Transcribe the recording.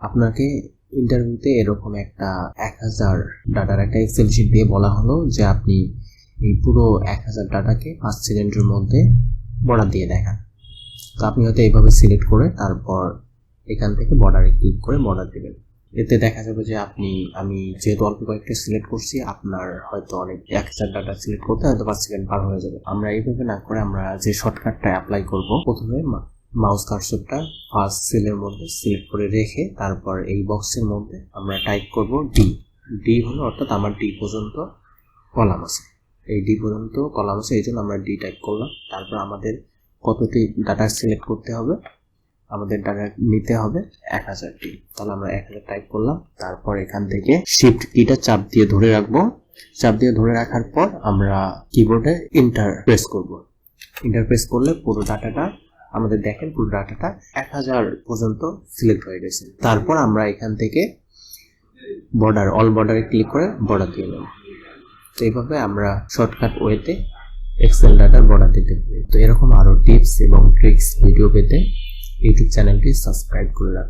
আপনাকে ইন্টারভিউতে এরকম একটা 1000 ডাটার একটা এক্সেল শিট দিয়ে বলা হলো যে আপনি এই পুরো 1000 ডাটাকে 5 সেকেন্ডের মধ্যে বর্ডার দিয়ে দেখান। তো আপনি হয়তো এইভাবে সিলেক্ট করে তারপর এখান থেকে বর্ডারে ক্লিক করে বর্ডার দেবেন। এতে দেখা যাবে যে আমি যেহেতু অল্প কয়েকটা সিলেক্ট করছি, আপনার হয়তো অনেক 1000 ডাটা সিলেক্ট করতে হয়তো 5 সেকেন্ড পার হয়ে যাবে। আমরা এইভাবে না করে আমরা যে শর্টকাটটা অ্যাপ্লাই করব, প্রথমে মাউস কার্সরটা ফার্স্ট সেলের মধ্যে সিলেক্ট করে রেখে তারপর এই বক্সের মধ্যে আমরা টাইপ করব ডি হলো, অর্থাৎ আমার ডি পর্যন্ত কলাম আছে, এই ডি পর্যন্ত কলাম আছে, এই জন্য আমরা ডি টাইপ করলাম। তারপর আমাদের কতটি ডাটা সিলেক্ট করতে হবে, আমাদের ডাটা নিতে হবে 1000টি, তাহলে আমরা 1000 টাইপ করলাম। তারপর এখান থেকে শিফট কিটা চাপ দিয়ে ধরে রাখবো। চাপ দিয়ে ধরে রাখার পর আমরা কিবোর্ডে এন্টার প্রেস করব। এন্টার প্রেস করলে পুরো ডাটাটা আমাদের দেখেন পুরো ডাটাটা 1000 পর্যন্ত সিলেক্ট হয়ে গেছে। তারপর আমরা এখান থেকে বর্ডার অল বর্ডারে ক্লিক করে বর্ডার দিয়ে নেব। তো এইভাবে আমরা শর্টকাট ওয়েতে এক্সেল ডাটার বর্ডার দিতে পারি। তো এরকম আরো টিপস এবং ট্রিক্স ভিডিও পেতে ইউটিউব চ্যানেলটি সাবস্ক্রাইব করে রাখুন।